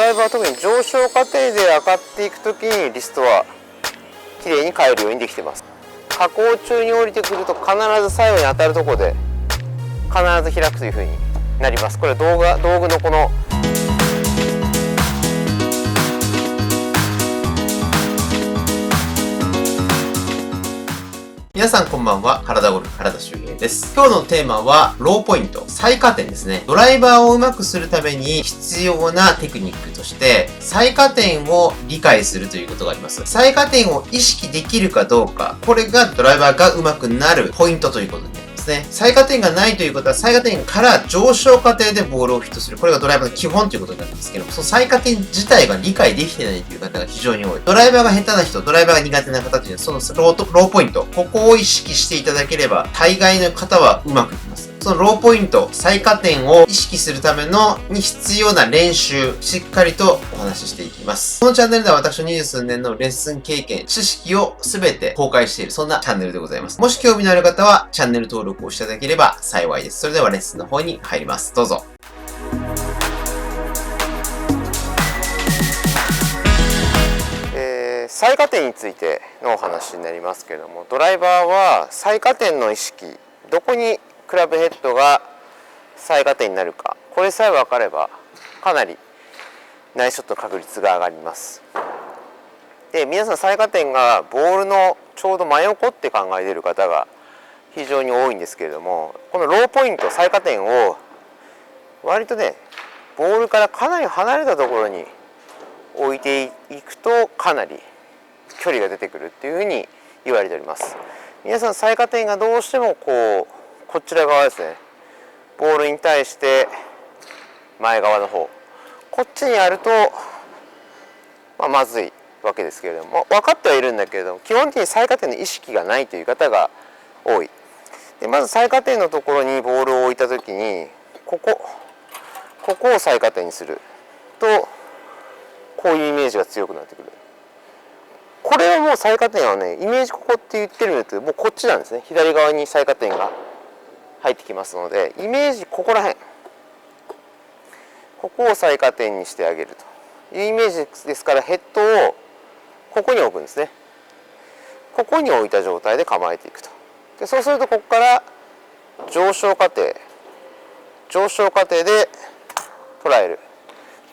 ライバーは特に上昇過程で上がっていくときにリストはきれいに変えるようにできてます。下降中に降りてくると必ず最後に当たるところで必ず開くというふうになります。これは道具のこの皆さんこんばんは。体ゴルフ原田修平です。今日のテーマはローポイント、最下点ですね。ドライバーをうまくするために必要なテクニックとして最下点を理解するということがあります。最下点を意識できるかどうか、これがドライバーがうまくなるポイントということになります。最下点がないということは、最下点から上昇過程でボールをヒットする。これがドライバーの基本ということになるんですけども、その最下点自体が理解できてないという方が非常に多い。ドライバーが下手な人、ドライバーが苦手な方というのは、そのローポイント、ここを意識していただければ、大概の方はうまくいきます。そのローポイント、最下点を意識するために必要な練習、しっかりとお話ししていきます。このチャンネルでは私の20数年のレッスン経験、知識をすべて公開している、そんなチャンネルでございます。もし興味のある方は、チャンネル登録をしていただければ幸いです。それではレッスンの方に入ります。どうぞ。最下点についてのお話になりますけれども、ドライバーは最下点の意識、どこにクラブヘッドが最下点になるか、これさえ分かればかなりナイスショットの確率が上がります。で、皆さん最下点がボールのちょうど真横って考えている方が非常に多いんですけれども、このローポイント、最下点を割とね、ボールからかなり離れたところに置いていくとかなり距離が出てくるっていうふうに言われております。皆さん最下点がどうしてもこちら側ですね、ボールに対して前側の方、こっちにあると、まずいわけですけれども、分かってはいるんだけれども、基本的に最下点の意識がないという方が多い。でまず最下点のところにボールを置いたときに、ここを最下点にするとこういうイメージが強くなってくる。これはもう最下点はね、イメージここって言ってるんですけど、もうこっちなんですね。左側に最下点が入ってきますので、イメージここら辺、ここを最下点にしてあげるというイメージですから、ヘッドをここに置くんですね。ここに置いた状態で構えていくと。でそうするとここから上昇過程で捉える。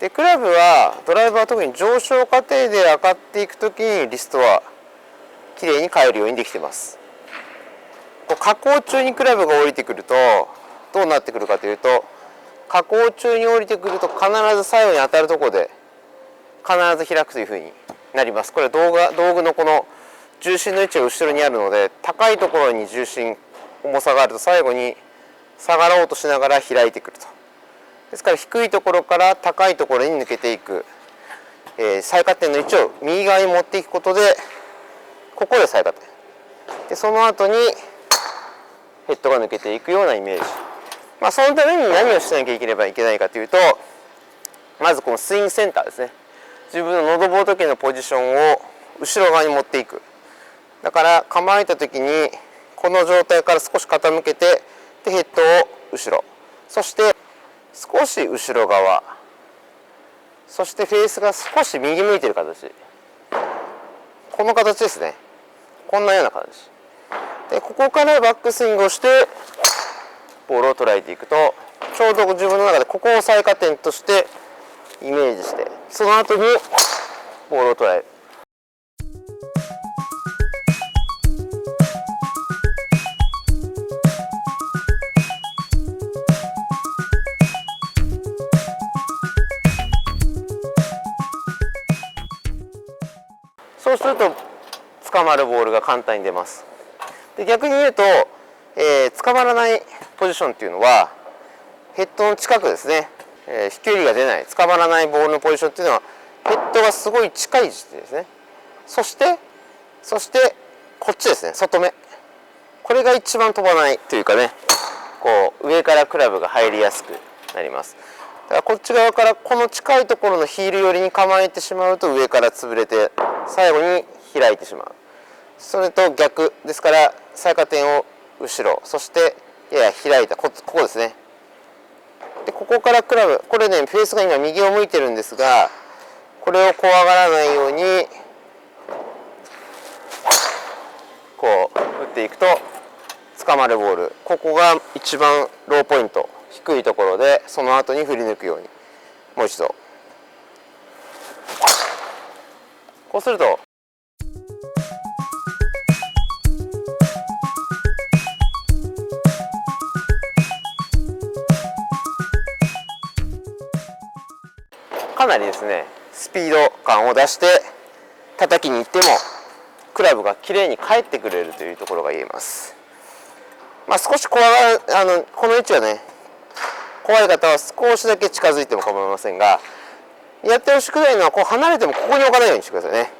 でクラブはドライバーは特に上昇過程で上がっていくときにリストはきれいに変えるようにできています。下降中にクラブが降りてくるとどうなってくるかというと、下降中に降りてくると必ず最後に当たるところで必ず開くというふうになります。これは道具のこの重心の位置が後ろにあるので、高いところに重さがあると最後に下がろうとしながら開いてくると。ですから低いところから高いところに抜けていく、最下点の位置を右側に持っていくことで、ここで最下点で、その後にヘッドが抜けていくようなイメージ。そのために何をしなきゃいけないかというと、まずこのスイングセンターですね、自分の喉仏のポジションを後ろ側に持っていく。だから構えた時にこの状態から少し傾けて、でヘッドを後ろ、そして少し後ろ側、そしてフェースが少し右向いている形、この形ですね。こんなような形で、ここからバックスイングをしてボールを捉えていくと、ちょうど自分の中でここを最下点としてイメージして、その後にボールを捉える。そうすると捕まるボールが簡単に出ます。で逆に言うと、捕まらないポジションっていうのはヘッドの近くですね、飛距離が出ない、捕まらないボールのポジションっていうのはヘッドがすごい近い位置ですね。そしてこっちですね、外目、これが一番飛ばないというかね、上からクラブが入りやすくなります。だからこっち側からこの近いところのヒール寄りに構えてしまうと上から潰れて最後に開いてしまう。それと逆ですから、最下点を後ろ、そしてやや開いたここですね、でここからクラブ、これねフェースが今右を向いてるんですが、これを怖がらないようにこう打っていくと捕まるボール、ここが一番ローポイント、低いところでその後に振り抜くように、もう一度こうするとかなりですねスピード感を出して叩きに行ってもクラブが綺麗に返ってくれるというところが言えます。少し怖がこの位置はね、怖い方は少しだけ近づいても構いませんが、やってほしくないのはこう離れてもここに置かないようにしてくださいね。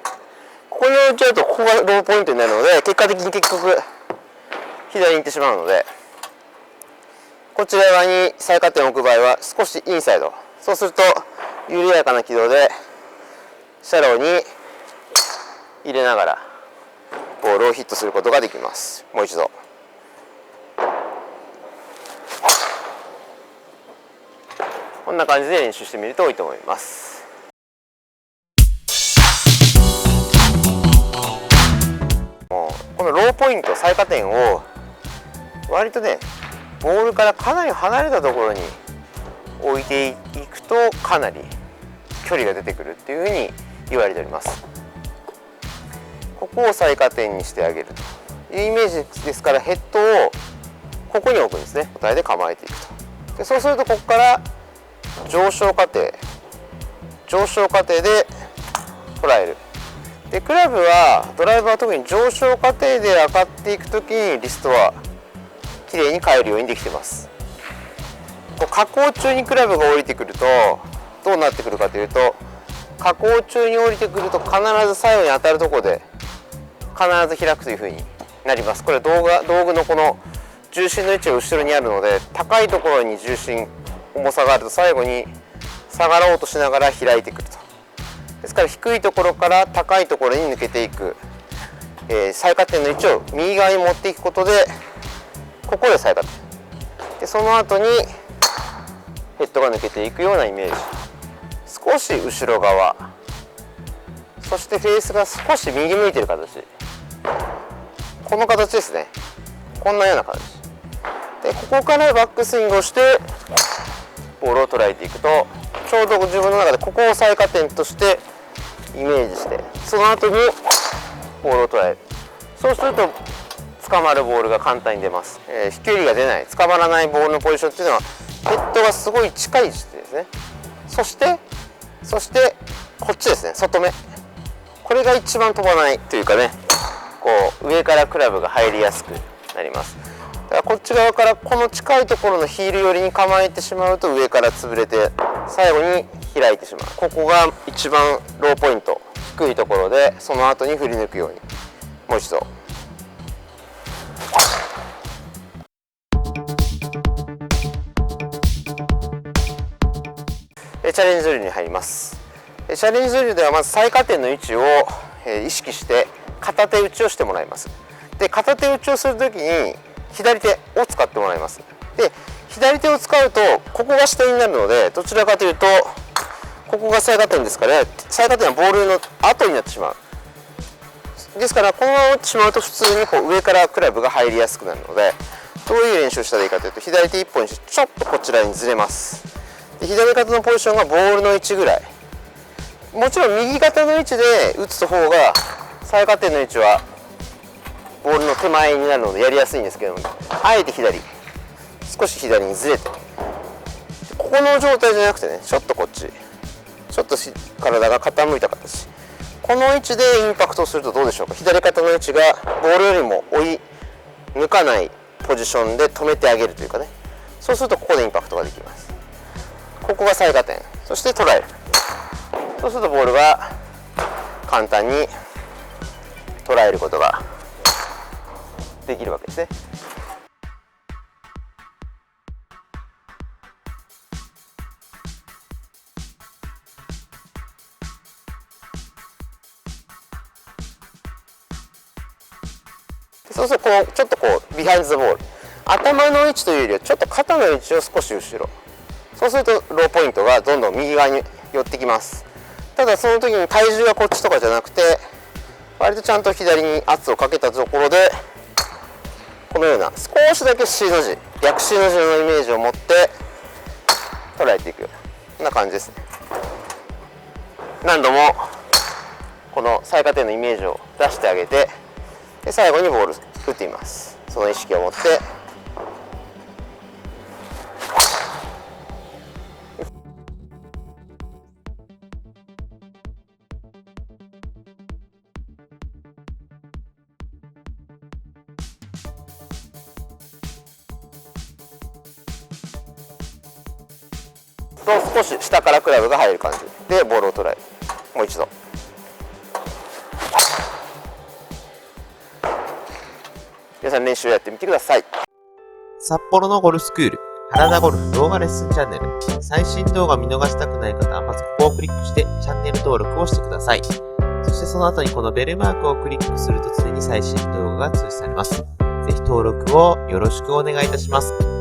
ここに置いちゃうとここがローポイントになるので、結果的に結局左に行ってしまうので、こちら側に最下点を置く場合は少しインサイド、そうすると緩やかな軌道でシャローに入れながらボールをヒットすることができます。もう一度こんな感じで練習してみるといいと思います。もうこのローポイント最下点を割とねボールからかなり離れたところに置いていくとかなり距離が出てくるっていうふうに言われております。ここを最下点にしてあげるというイメージですから、ヘッドをここに置くんですね。答えで構えていくと。でそうするとここから上昇過程で捉える。でクラブはドライバーは特に上昇過程で上がっていくときにリストはきれいに返るようにできています。下降中にクラブが降りてくるとどうなってくるかというと、下降中に降りてくると必ず最後に当たるところで必ず開くというふうになります。これ道具のこの重心の位置が後ろにあるので、高いところに重心重さがあると最後に下がろうとしながら開いてくると。ですから低いところから高いところに抜けていく、最下点の位置を右側に持っていくことでここで最下点で、その後にヘッドが抜けていくようなイメージ、少し後ろ側、そしてフェースが少し右向いている形、この形ですね。こんなような形で、ここからバックスイングをしてボールを捉えていくと、ちょうど自分の中でここを最下点としてイメージして、その後にボールを捉える。そうすると捕まるボールが簡単に出ます。飛距離が出ない、捕まらないボールのポジションっていうのはヘッドがすごい近い位置ですね。そしてこっちですね、外目、これが一番飛ばないというかね、こう上からクラブが入りやすくなります。だからこっち側からこの近いところのヒール寄りに構えてしまうと上から潰れて最後に開いてしまう。ここが一番ローポイント、低いところでその後に振り抜くように。もう一度チャレンジドリルに入ります。チャレンジドリルではまず最下点の位置を意識して片手打ちをしてもらいます。で片手打ちをするときに左手を使ってもらいます。で左手を使うとここが下になるので、どちらかというとここが最下点ですから、最下点はボールの後になってしまう。ですからこのまま打ってしまうと普通にこう上からクラブが入りやすくなるので、どういう練習をしたらいいかというと、左手1本にしてちょっとこちらにずれます。で左肩のポジションがボールの位置ぐらい、もちろん右肩の位置で打つ方が最下点の位置はボールの手前になるのでやりやすいんですけども、あえて少し左にずれて、ここの状態じゃなくてね、ちょっとこっち、ちょっと体が傾いた形、この位置でインパクトをするとどうでしょうか。左肩の位置がボールよりも追い抜かないポジションで止めてあげるというかね、そうするとここでインパクトができます。ここが最下点、そして捉える。そうするとボールが簡単に捉えることができるわけですね。そうするとちょっとビハインドザボール、頭の位置というよりはちょっと肩の位置を少し後ろ、そそうするとローポイントがどんどん右側に寄ってきます。ただその時に体重がこっちとかじゃなくて、割とちゃんと左に圧をかけたところで、このような少しだけ C の字、逆 C の字のイメージを持って捉えていくような、こんな感じですね。何度もこの最下点のイメージを出してあげて、で最後にボール打ってみます。その意識を持って、少し下からクラブが入る感じでボールを捉える。もう一度。皆さん練習をやってみてください。札幌のゴルフスクール、原田ゴルフ動画レッスンチャンネル。最新動画見逃したくない方はまずここをクリックしてチャンネル登録をしてください。そしてその後にこのベルマークをクリックすると常に最新動画が通知されます。ぜひ登録をよろしくお願いいたします。